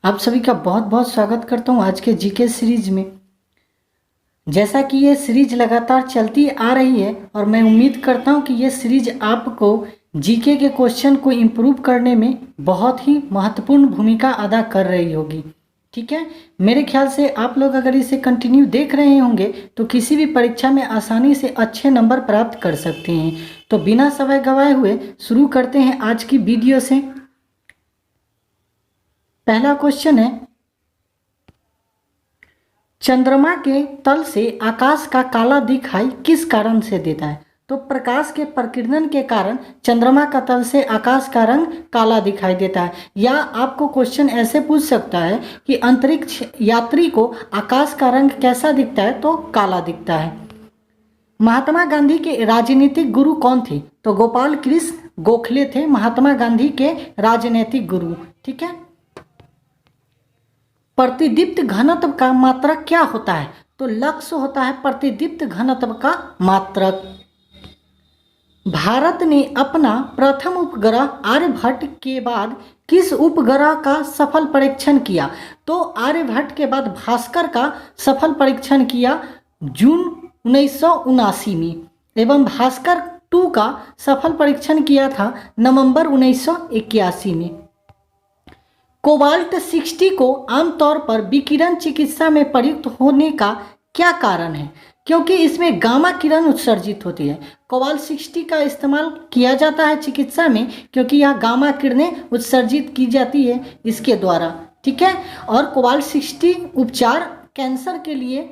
आप सभी का बहुत बहुत स्वागत करता हूं आज के जीके सीरीज में। जैसा कि ये सीरीज लगातार चलती आ रही है और मैं उम्मीद करता हूं कि ये सीरीज आपको जीके के क्वेश्चन को इम्प्रूव करने में बहुत ही महत्वपूर्ण भूमिका अदा कर रही होगी। ठीक है, मेरे ख्याल से आप लोग अगर इसे कंटिन्यू देख रहे होंगे तो किसी भी परीक्षा में आसानी से अच्छे नंबर प्राप्त कर सकते हैं। तो बिना समय गंवाए हुए शुरू करते हैं आज की वीडियो से। पहला क्वेश्चन है, चंद्रमा के तल से आकाश का काला दिखाई किस कारण से देता है? तो प्रकाश के प्रकीर्णन के कारण चंद्रमा का तल से आकाश का रंग काला दिखाई देता है। या आपको क्वेश्चन ऐसे पूछ सकता है कि अंतरिक्ष यात्री को आकाश का रंग कैसा दिखता है? तो काला दिखता है। महात्मा गांधी के राजनीतिक गुरु कौन थे? तो गोपाल कृष्ण गोखले थे महात्मा गांधी के राजनीतिक गुरु। ठीक है, प्रतिदीप्त घनत्व का मात्रक क्या होता है? तो लक्ष्य होता है प्रतिदीप्त घनत्व का मात्रक। भारत ने अपना प्रथम उपग्रह आर्यभट्ट के बाद किस उपग्रह का सफल परीक्षण किया? तो आर्यभट्ट के बाद भास्कर का सफल परीक्षण किया जून 1979 में, एवं भास्कर 2 का सफल परीक्षण किया था नवंबर 1981 में। कोबाल्ट 60 को आमतौर पर विकिरण चिकित्सा में प्रयुक्त होने का क्या कारण है? क्योंकि इसमें गामा किरण उत्सर्जित होती है। कोबाल्ट 60 का इस्तेमाल किया जाता है चिकित्सा में क्योंकि यह गामा किरणें उत्सर्जित की जाती है इसके द्वारा। ठीक है, और कोबाल्ट 60 उपचार कैंसर के लिए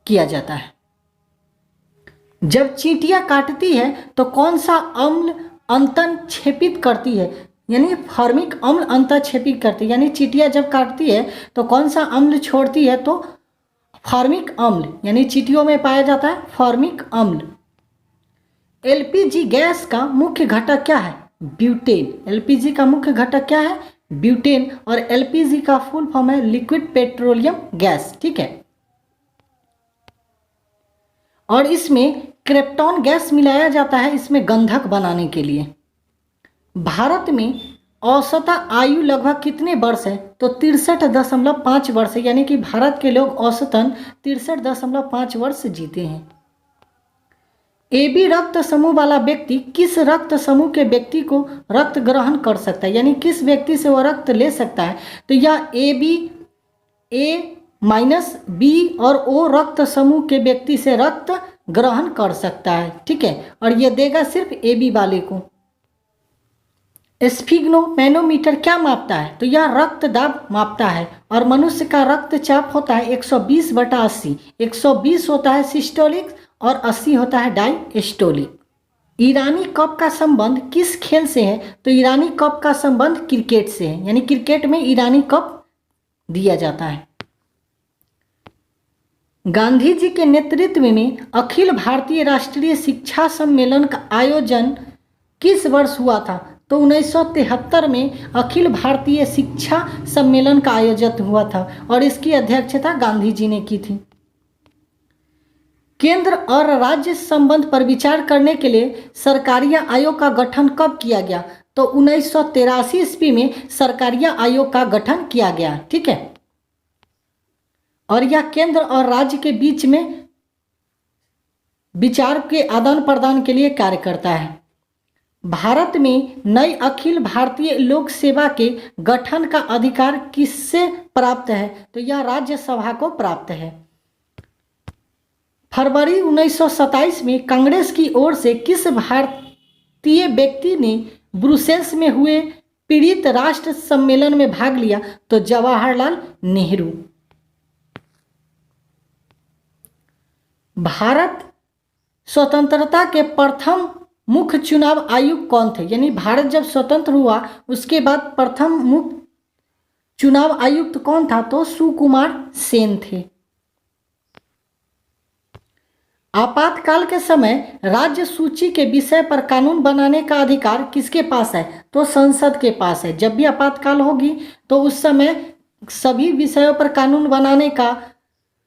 किया जाता है। जब चींटियां काटती है तो कौन सा अम्ल अंतन छेपित करती है? यानी फॉर्मिक अम्ल अंतःक्षेपित करती है। यानी चींटियां जब काटती है तो कौन सा अम्ल छोड़ती है? तो फॉर्मिक अम्ल, यानी चींटियों में पाया जाता है फॉर्मिक अम्ल। एलपीजी गैस का मुख्य घटक क्या है? ब्यूटेन। एलपीजी का मुख्य घटक क्या है? ब्यूटेन। और एलपीजी का फुल फॉर्म है लिक्विड पेट्रोलियम गैस। ठीक है, और इसमें क्रिप्टॉन गैस मिलाया जाता है इसमें गंधक बनाने के लिए। भारत में औसत आयु लगभग कितने वर्ष है? तो 63.5 वर्ष है। यानी कि भारत के लोग औसतन 63.5 वर्ष जीते हैं। AB रक्त समूह वाला व्यक्ति किस रक्त समूह के व्यक्ति को रक्त ग्रहण कर सकता है? यानी किस व्यक्ति से वह रक्त ले सकता है? तो यह AB, A-B और O रक्त समूह के व्यक्ति से रक्त ग्रहण कर सकता है। ठीक है, और यह देगा सिर्फ AB वाले को। स्फिग्नोमैनोमीटर क्या मापता है? तो यह रक्त दाब मापता है। और मनुष्य का रक्तचाप होता है 120/80। 120 होता है सिस्टोलिक और 80 होता है डायस्टोलिक। ईरानी कप का संबंध किस खेल से है? तो ईरानी कप का संबंध क्रिकेट से है। यानी क्रिकेट में ईरानी कप दिया जाता है। गांधी जी के नेतृत्व में अखिल भारतीय राष्ट्रीय शिक्षा सम्मेलन का आयोजन किस वर्ष हुआ था? तो 1973 में अखिल भारतीय शिक्षा सम्मेलन का आयोजन हुआ था और इसकी अध्यक्षता गांधी जी ने की थी। केंद्र और राज्य संबंध पर विचार करने के लिए सरकारिया आयोग का गठन कब किया गया? तो 1983 ईस्वी में सरकारिया आयोग का गठन किया गया। ठीक है, और यह केंद्र और राज्य के बीच में विचार के आदान प्रदान के लिए कार्य करता है। भारत में नई अखिल भारतीय लोक सेवा के गठन का अधिकार किससे प्राप्त है? तो यह राज्यसभा को प्राप्त है। फरवरी 1927 में कांग्रेस की ओर से किस भारतीय व्यक्ति ने ब्रुसेल्स में हुए पीड़ित राष्ट्र सम्मेलन में भाग लिया? तो जवाहरलाल नेहरू। भारत स्वतंत्रता के प्रथम मुख्य चुनाव आयुक्त कौन थे? यानी भारत जब स्वतंत्र हुआ उसके बाद प्रथम मुख्य चुनाव आयुक्त कौन था? तो सुकुमार सेन थे। आपातकाल के समय राज्य सूची के विषय पर कानून बनाने का अधिकार किसके पास है? तो संसद के पास है। जब भी आपातकाल होगी तो उस समय सभी विषयों पर कानून बनाने का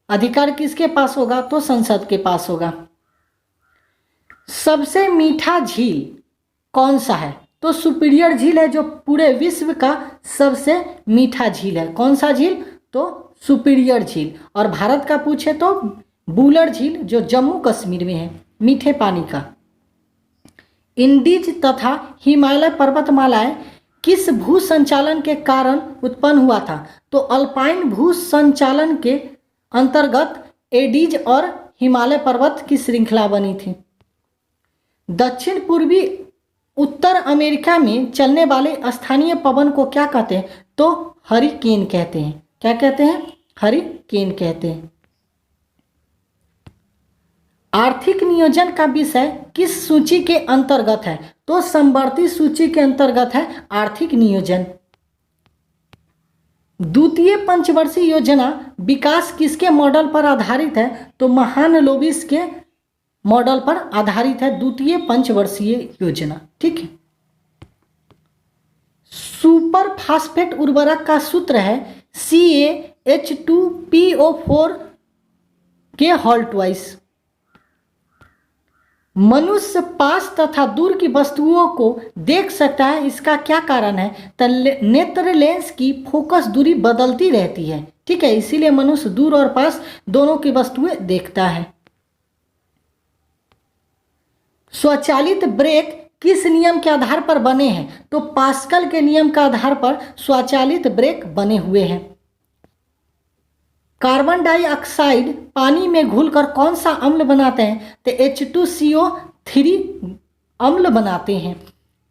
अधिकार किसके पास होगा? तो संसद के पास होगा। सबसे मीठा झील कौन सा है? तो सुपीरियर झील है जो पूरे विश्व का सबसे मीठा झील है। कौन सा झील? तो सुपीरियर झील। और भारत का पूछे तो बुलर झील जो जम्मू कश्मीर में है, मीठे पानी का। इंडीज तथा हिमालय पर्वतमालाएं किस भू संचालन के कारण उत्पन्न हुआ था? तो अल्पाइन भू संचालन के अंतर्गत एडीज और हिमालय पर्वत की श्रृंखला बनी थी। दक्षिण पूर्वी उत्तर अमेरिका में चलने वाले स्थानीय पवन को क्या कहते हैं? तो हरिकेन कहते हैं। क्या कहते हैं? हरिकेन कहते हैं। आर्थिक नियोजन का विषय किस सूची के अंतर्गत है? तो समवर्ती सूची के अंतर्गत है आर्थिक नियोजन। द्वितीय पंचवर्षीय योजना विकास किसके मॉडल पर आधारित है? तो महालनोबिस के मॉडल पर आधारित है द्वितीय पंचवर्षीय योजना। ठीक है। सुपर फास्फेट उर्वरक का सूत्र है CaH2PO4 के होल ट्वाइस। मनुष्य पास तथा दूर की वस्तुओं को देख सकता है, इसका क्या कारण है? तो नेत्र लेंस की फोकस दूरी बदलती रहती है। ठीक है, इसीलिए मनुष्य दूर और पास दोनों की वस्तुएं देखता है। स्वचालित ब्रेक किस नियम के आधार पर बने हैं? तो पास्कल के नियम के आधार पर स्वचालित ब्रेक बने हुए हैं। कार्बन डाइऑक्साइड पानी में घुलकर कौन सा अम्ल बनाते हैं? तो H2CO3 अम्ल बनाते हैं।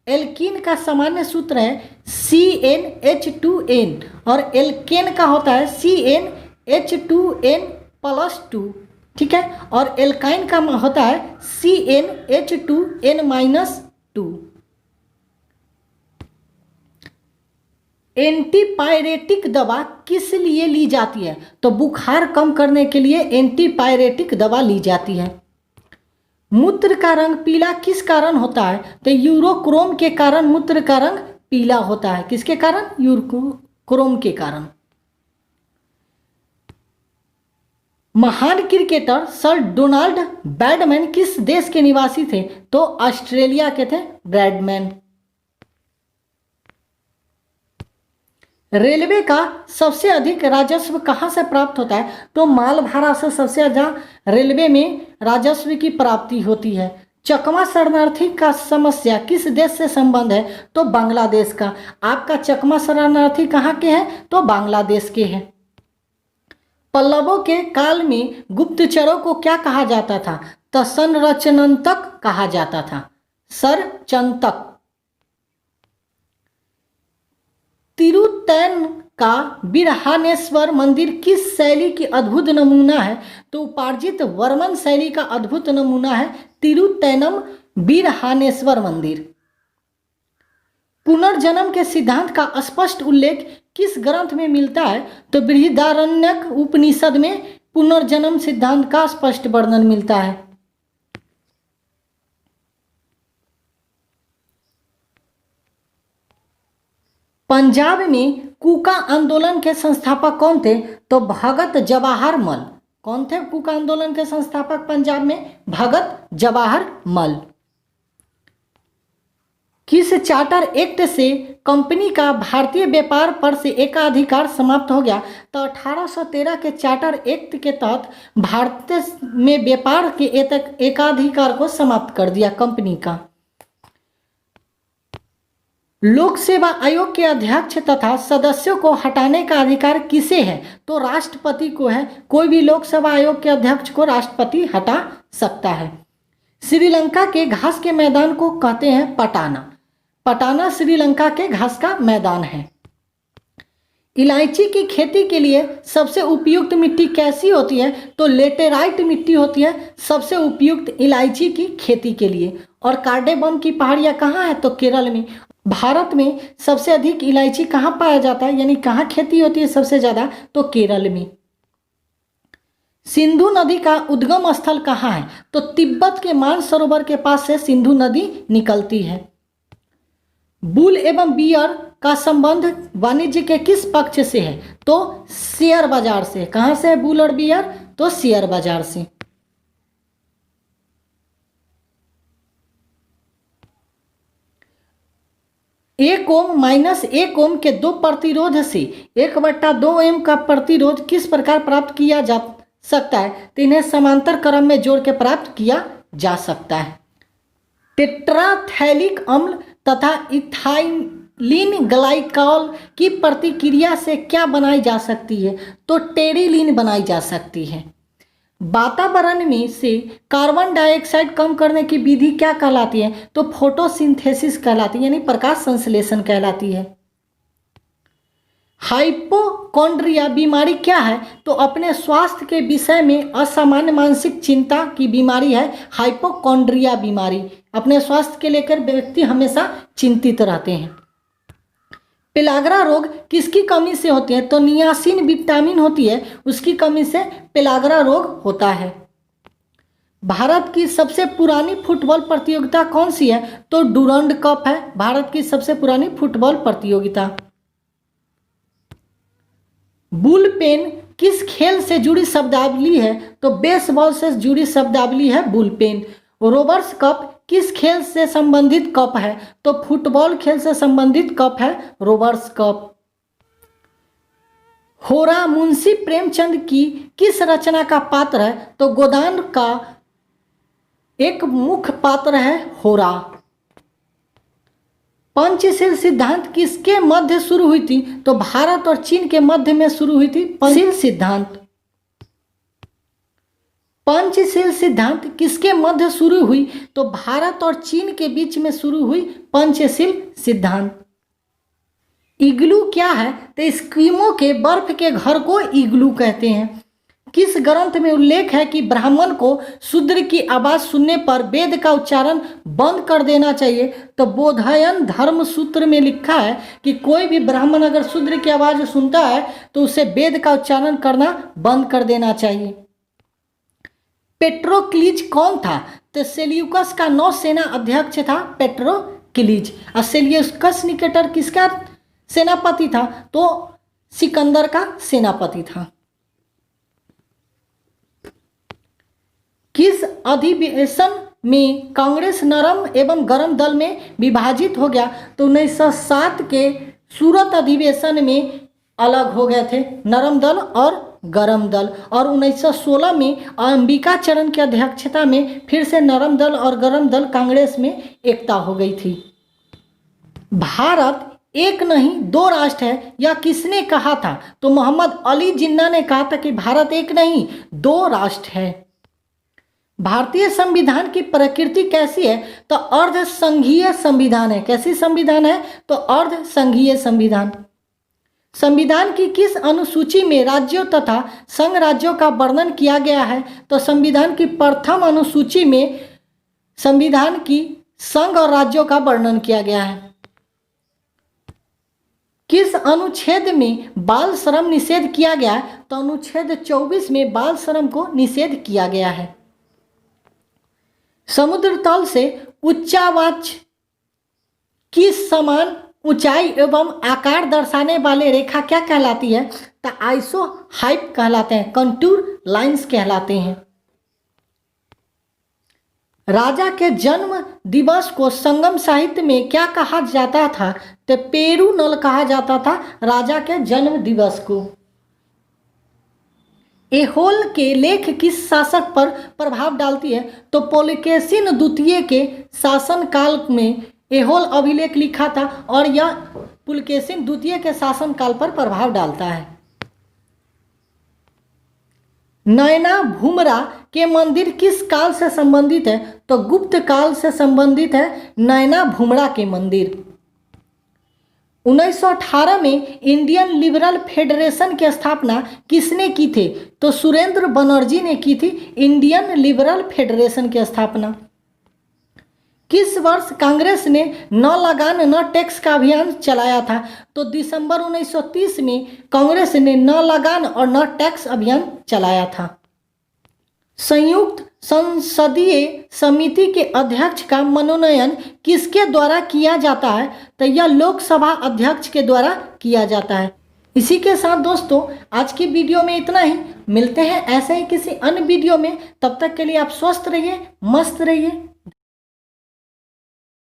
एल्कीन का सामान्य सूत्र है CnH2n और एल्केन का होता है CnH2n+2। ठीक है, और एल्काइन का होता है CnH2n-2। एंटीपायरेटिक दवा किस लिए ली जाती है? तो बुखार कम करने के लिए एंटीपायरेटिक दवा ली जाती है। मूत्र का रंग पीला किस कारण होता है? तो यूरोक्रोम के कारण मूत्र का रंग पीला होता है। किसके कारण? यूरोक्रोम के कारण। महान क्रिकेटर सर डोनाल्ड ब्रैडमैन किस देश के निवासी थे? तो ऑस्ट्रेलिया के थे ब्रैडमैन। रेलवे का सबसे अधिक राजस्व कहाँ से प्राप्त होता है? तो मालभाड़ा से सबसे ज़्यादा रेलवे में राजस्व की प्राप्ति होती है। चकमा शरणार्थी का समस्या किस देश से संबंध है? तो बांग्लादेश का। आपका चकमा शरणार्थी कहाँ के हैं? तो बांग्लादेश के हैं। पल्लवों के काल में गुप्तचरों को क्या कहा जाता था? तो संरचनान्तक कहा जाता था। सरचंतक। तिरुतैन का बिरहानेश्वर मंदिर किस शैली की अद्भुत नमूना है? तो उपार्जित वर्मन शैली का अद्भुत नमूना है तिरुतैनम बिरहानेश्वर मंदिर। पुनर्जन्म के सिद्धांत का स्पष्ट उल्लेख किस ग्रंथ में मिलता है? तो बृहदारण्यक उपनिषद में पुनर्जन्म सिद्धांत का स्पष्ट वर्णन मिलता है। पंजाब में कूका आंदोलन के संस्थापक कौन थे? तो भगत जवाहर मल। कौन थे कूका आंदोलन के संस्थापक पंजाब में? भगत जवाहर मल। किस चार्टर एक्ट से कंपनी का भारतीय व्यापार पर से एकाधिकार समाप्त हो गया? तो 1813 के चार्टर एक्ट के तहत भारत में व्यापार के एकाधिकार को समाप्त कर दिया कंपनी का। लोक सेवा आयोग के अध्यक्ष तथा सदस्यों को हटाने का अधिकार किसे है? तो राष्ट्रपति को है। कोई भी लोक सेवा आयोग के अध्यक्ष को राष्ट्रपति हटा सकता है। श्रीलंका के घास के मैदान को कहते हैं पटाना। पटाना श्रीलंका के घास का मैदान है। इलायची की खेती के लिए सबसे उपयुक्त मिट्टी कैसी होती है? तो लेटेराइट मिट्टी होती है सबसे उपयुक्त इलायची की खेती के लिए। और कार्डेमम की पहाड़ियाँ कहाँ है? तो केरल में। भारत में सबसे अधिक इलायची कहाँ पाया जाता है, यानी कहाँ खेती होती है सबसे ज़्यादा? तो केरल में। सिंधु नदी का उद्गम स्थल कहाँ है? तो तिब्बत के मानसरोवर के पास से सिंधु नदी निकलती है। बुल एवं बियर का संबंध वाणिज्य के किस पक्ष से है? तो शेयर बाजार से। कहाँ से है बुल और बियर? तो शेयर बाजार से। 1 ओम माइनस 1 ओम के दो प्रतिरोध से 1/2 ओम का प्रतिरोध किस प्रकार प्राप्त किया जा सकता है? तो इन्हें समांतर क्रम में जोड़ के प्राप्त किया जा सकता है। टेट्राथैलिक अम्ल तथा इथाइलिन ग्लाइकॉल की प्रतिक्रिया से क्या बनाई जा सकती है? तो टेरिलीन बनाई जा सकती है। वातावरण में से कार्बन डाइऑक्साइड कम करने की विधि क्या कहलाती है? तो फोटोसिंथेसिस कहलाती है, यानी प्रकाश संश्लेषण कहलाती है। हाइपोकॉन्ड्रिया बीमारी क्या है? तो अपने स्वास्थ्य के विषय में असामान्य मानसिक चिंता की बीमारी है हाइपोकॉन्ड्रिया बीमारी। अपने स्वास्थ्य के लेकर व्यक्ति हमेशा चिंतित रहते हैं। पेलाग्रा रोग किसकी कमी से होती है? तो नियासिन विटामिन होती है, उसकी कमी से पेलाग्रा रोग होता है। भारत की सबसे पुरानी फुटबॉल प्रतियोगिता कौन सी है? तो डूरंड कप है भारत की सबसे पुरानी फुटबॉल प्रतियोगिता। बुल पेन किस खेल से जुड़ी शब्दावली है? तो बेसबॉल से जुड़ी शब्दावली है बुल पेन। रोबर्स कप किस खेल से संबंधित कप है? तो फुटबॉल खेल से संबंधित कप है रोबर्स कप। होरा मुंशी प्रेमचंद की किस रचना का पात्र है? तो गोदान का एक मुख्य पात्र है होरा। पंचशील सिद्धांत किसके मध्य शुरू हुई थी? तो भारत और चीन के मध्य में शुरू हुई थी पंचशील सिद्धांत। पंचशील सिद्धांत किसके मध्य शुरू हुई? तो भारत और चीन के बीच में शुरू हुई पंचशील सिद्धांत। इग्लू क्या है? तो एस्किमो के बर्फ के घर को इग्लू कहते हैं। किस ग्रंथ में उल्लेख है कि ब्राह्मण को शूद्र की आवाज सुनने पर वेद का उच्चारण बंद कर देना चाहिए? तो बोधायन धर्म सूत्र में लिखा है कि कोई भी ब्राह्मण अगर शूद्र की आवाज सुनता है तो उसे वेद का उच्चारण करना बंद कर देना चाहिए। पेट्रोक्लीज कौन था? तो सेल्यूकस का नौसेना अध्यक्ष था पेट्रोक्लीज। और सेल्यूकस निकेटर किसका सेनापति था? तो सिकंदर का सेनापति था। किस अधिवेशन में कांग्रेस नरम एवं गरम दल में विभाजित हो गया? तो 1907 के सूरत अधिवेशन में अलग हो गए थे नरम दल और गरम दल। और 1916 में अंबिका चरण की अध्यक्षता में फिर से नरम दल और गरम दल कांग्रेस में एकता हो गई थी। भारत एक नहीं दो राष्ट्र है, यह किसने कहा था? तो मोहम्मद अली जिन्ना ने कहा था कि भारत एक नहीं दो राष्ट्र है। भारतीय संविधान की प्रकृति कैसी है? तो अर्ध संघीय संविधान है। कैसी संविधान है? तो अर्ध संघीय संविधान। संविधान की किस अनुसूची में राज्यों तथा संघ राज्यों का वर्णन किया गया है? तो संविधान की प्रथम अनुसूची में संविधान की संघ और राज्यों का वर्णन किया गया है। किस अनुच्छेद में बाल श्रम निषेध किया गया है? तो अनुच्छेद 24 में बाल श्रम को निषेध किया गया है। समुद्र तल से उच्चावाच की समान ऊंचाई एवं आकार दर्शाने वाले रेखा क्या कहलाती है? तो आइसो हाइप कहलाते हैं, कंटूर लाइंस कहलाते हैं। राजा के जन्म दिवस को संगम साहित्य में क्या कहा जाता था? तो पेरुनल कहा जाता था राजा के जन्म दिवस को। एहोल के लेख किस शासक पर प्रभाव डालती है? तो पुलकेशिन द्वितीय के शासनकाल में एहोल अभिलेख लिखा था और यह पुलकेशिन द्वितीय के शासनकाल पर प्रभाव डालता है। नैना भूमरा के मंदिर किस काल से संबंधित है? तो गुप्त काल से संबंधित है नैना भूमरा के मंदिर। 1918 में इंडियन लिबरल फेडरेशन की स्थापना किसने की थी? तो सुरेंद्र बनर्जी ने की थी इंडियन लिबरल फेडरेशन की स्थापना। किस वर्ष कांग्रेस ने न लगान न टैक्स का अभियान चलाया था? तो दिसंबर 1930 में कांग्रेस ने न लगान और न टैक्स अभियान चलाया था। संयुक्त संसदीय समिति के अध्यक्ष का मनोनयन किसके द्वारा किया जाता है? तो यह लोकसभा अध्यक्ष के द्वारा किया जाता है। इसी के साथ दोस्तों आज की वीडियो में इतना ही। मिलते हैं ऐसे ही किसी अन्य वीडियो में। तब तक के लिए आप स्वस्थ रहिए, मस्त रहिए।